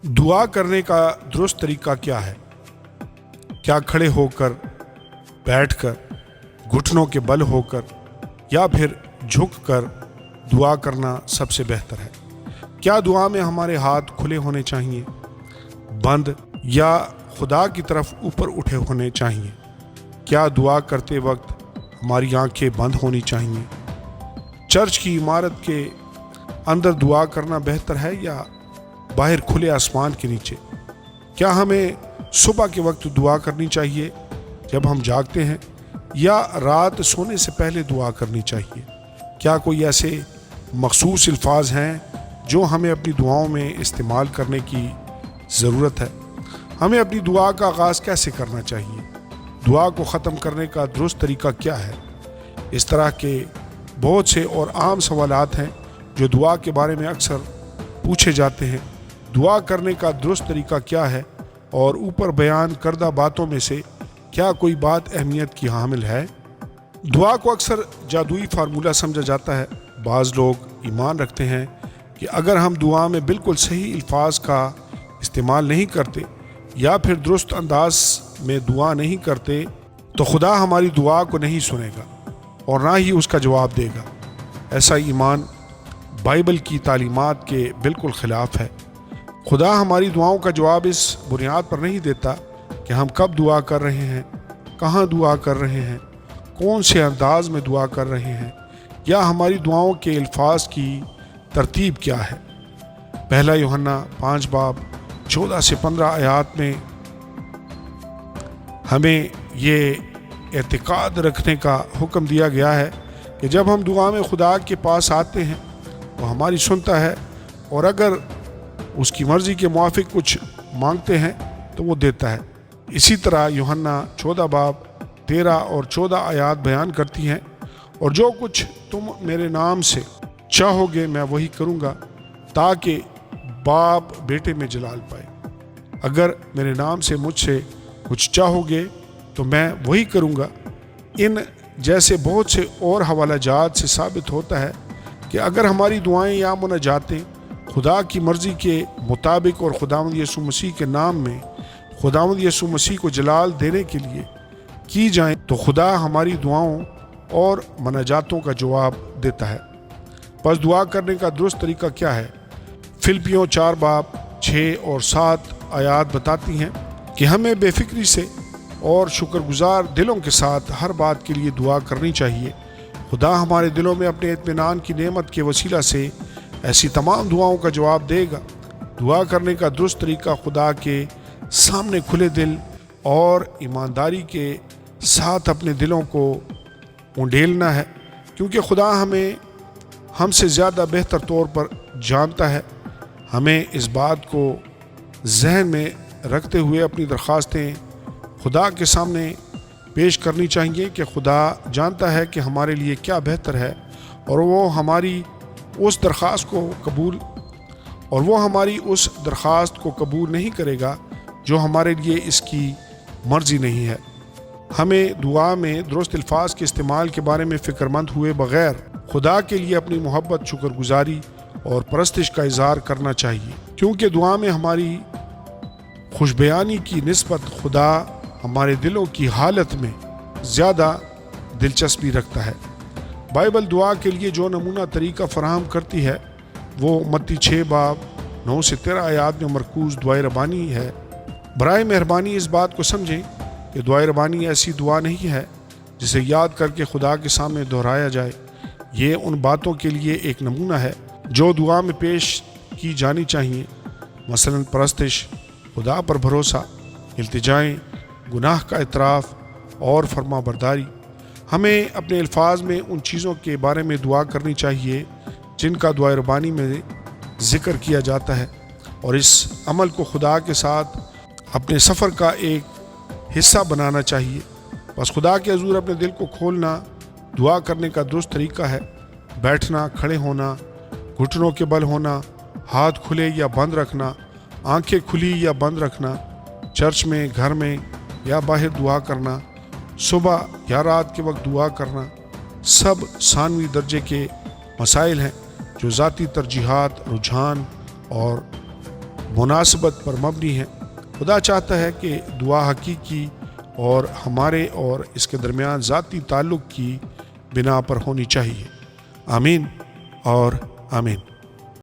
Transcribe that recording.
دعا کرنے کا درست طریقہ کیا ہے؟ کیا کھڑے ہو کر، بیٹھ کر، گھٹنوں کے بل ہو کر، یا پھر جھک کر دعا کرنا سب سے بہتر ہے؟ کیا دعا میں ہمارے ہاتھ کھلے ہونے چاہیے، بند، یا خدا کی طرف اوپر اٹھے ہونے چاہیے؟ کیا دعا کرتے وقت ہماری آنکھیں بند ہونی چاہیے؟ چرچ کی عمارت کے اندر دعا کرنا بہتر ہے یا باہر کھلے آسمان کے نیچے؟ کیا ہمیں صبح کے وقت دعا کرنی چاہیے جب ہم جاگتے ہیں، یا رات سونے سے پہلے دعا کرنی چاہیے؟ کیا کوئی ایسے مخصوص الفاظ ہیں جو ہمیں اپنی دعاؤں میں استعمال کرنے کی ضرورت ہے؟ ہمیں اپنی دعا کا آغاز کیسے کرنا چاہیے؟ دعا کو ختم کرنے کا درست طریقہ کیا ہے؟ اس طرح کے بہت سے اور عام سوالات ہیں جو دعا کے بارے میں اکثر پوچھے جاتے ہیں۔ دعا کرنے کا درست طریقہ کیا ہے، اور اوپر بیان کردہ باتوں میں سے کیا کوئی بات اہمیت کی حامل ہے؟ دعا کو اکثر جادوئی فارمولہ سمجھا جاتا ہے۔ بعض لوگ ایمان رکھتے ہیں کہ اگر ہم دعا میں بالکل صحیح الفاظ کا استعمال نہیں کرتے یا پھر درست انداز میں دعا نہیں کرتے تو خدا ہماری دعا کو نہیں سنے گا اور نہ ہی اس کا جواب دے گا۔ ایسا ایمان بائبل کی تعلیمات کے بالکل خلاف ہے۔ خدا ہماری دعاؤں کا جواب اس بنیاد پر نہیں دیتا کہ ہم کب دعا کر رہے ہیں، کہاں دعا کر رہے ہیں، کون سے انداز میں دعا کر رہے ہیں، یا ہماری دعاؤں کے الفاظ کی ترتیب کیا ہے۔ پہلا یوحنا 5 باب 14 سے 15 آیات میں ہمیں یہ اعتقاد رکھنے کا حکم دیا گیا ہے کہ جب ہم دعا میں خدا کے پاس آتے ہیں وہ ہماری سنتا ہے، اور اگر اس کی مرضی کے موافق کچھ مانگتے ہیں تو وہ دیتا ہے۔ اسی طرح یوحنا 14 باب 13 اور 14 آیات بیان کرتی ہیں، اور جو کچھ تم میرے نام سے چاہو گے میں وہی کروں گا، تاکہ باپ بیٹے میں جلال پائے۔ اگر میرے نام سے مجھ سے کچھ چاہو گے تو میں وہی کروں گا۔ ان جیسے بہت سے اور حوالہ جات سے ثابت ہوتا ہے کہ اگر ہماری دعائیں یا مناجاتیں خدا کی مرضی کے مطابق اور خداوند یسوع مسیح کے نام میں خداوند یسوع مسیح کو جلال دینے کے لیے کی جائیں تو خدا ہماری دعاؤں اور مناجاتوں کا جواب دیتا ہے۔ پس دعا کرنے کا درست طریقہ کیا ہے؟ فلپیوں 4 باب 6 اور 7 آیات بتاتی ہیں کہ ہمیں بے فکری سے اور شکر گزار دلوں کے ساتھ ہر بات کے لیے دعا کرنی چاہیے۔ خدا ہمارے دلوں میں اپنے اطمینان کی نعمت کے وسیلہ سے ایسی تمام دعاؤں کا جواب دے گا۔ دعا کرنے کا درست طریقہ خدا کے سامنے کھلے دل اور ایمانداری کے ساتھ اپنے دلوں کو اونڈیلنا ہے، کیونکہ خدا ہمیں ہم سے زیادہ بہتر طور پر جانتا ہے۔ ہمیں اس بات کو ذہن میں رکھتے ہوئے اپنی درخواستیں خدا کے سامنے پیش کرنی چاہیے کہ خدا جانتا ہے کہ ہمارے لیے کیا بہتر ہے، اور وہ ہماری اس درخواست کو قبول نہیں کرے گا جو ہمارے لیے اس کی مرضی نہیں ہے۔ ہمیں دعا میں درست الفاظ کے استعمال کے بارے میں فکر مند ہوئے بغیر خدا کے لیے اپنی محبت، شکر گزاری اور پرستش کا اظہار کرنا چاہیے، کیونکہ دعا میں ہماری خوش بیانی کی نسبت خدا ہمارے دلوں کی حالت میں زیادہ دلچسپی رکھتا ہے۔ بائبل دعا کے لیے جو نمونہ طریقہ فراہم کرتی ہے وہ متی 6 باب 9 سے 13 آیات میں مرکوز دعائے ربانی ہے۔ برائے مہربانی اس بات کو سمجھیں کہ دعائے ربانی ایسی دعا نہیں ہے جسے یاد کر کے خدا کے سامنے دہرایا جائے۔ یہ ان باتوں کے لیے ایک نمونہ ہے جو دعا میں پیش کی جانی چاہیے، مثلاً پرستش، خدا پر بھروسہ، التجائیں، گناہ کا اعتراف اور فرما برداری۔ ہمیں اپنے الفاظ میں ان چیزوں کے بارے میں دعا کرنی چاہیے جن کا دعائے ربانی میں ذکر کیا جاتا ہے، اور اس عمل کو خدا کے ساتھ اپنے سفر کا ایک حصہ بنانا چاہیے۔ بس خدا کے حضور اپنے دل کو کھولنا دعا کرنے کا درست طریقہ ہے۔ بیٹھنا، کھڑے ہونا، گھٹنوں کے بل ہونا، ہاتھ کھلے یا بند رکھنا، آنکھیں کھلی یا بند رکھنا، چرچ میں، گھر میں یا باہر دعا کرنا، صبح یا رات کے وقت دعا کرنا، سب ثانوی درجے کے مسائل ہیں جو ذاتی ترجیحات، رجحان اور مناسبت پر مبنی ہے۔ خدا چاہتا ہے کہ دعا حقیقی اور ہمارے اور اس کے درمیان ذاتی تعلق کی بنا پر ہونی چاہیے۔ آمین اور آمین۔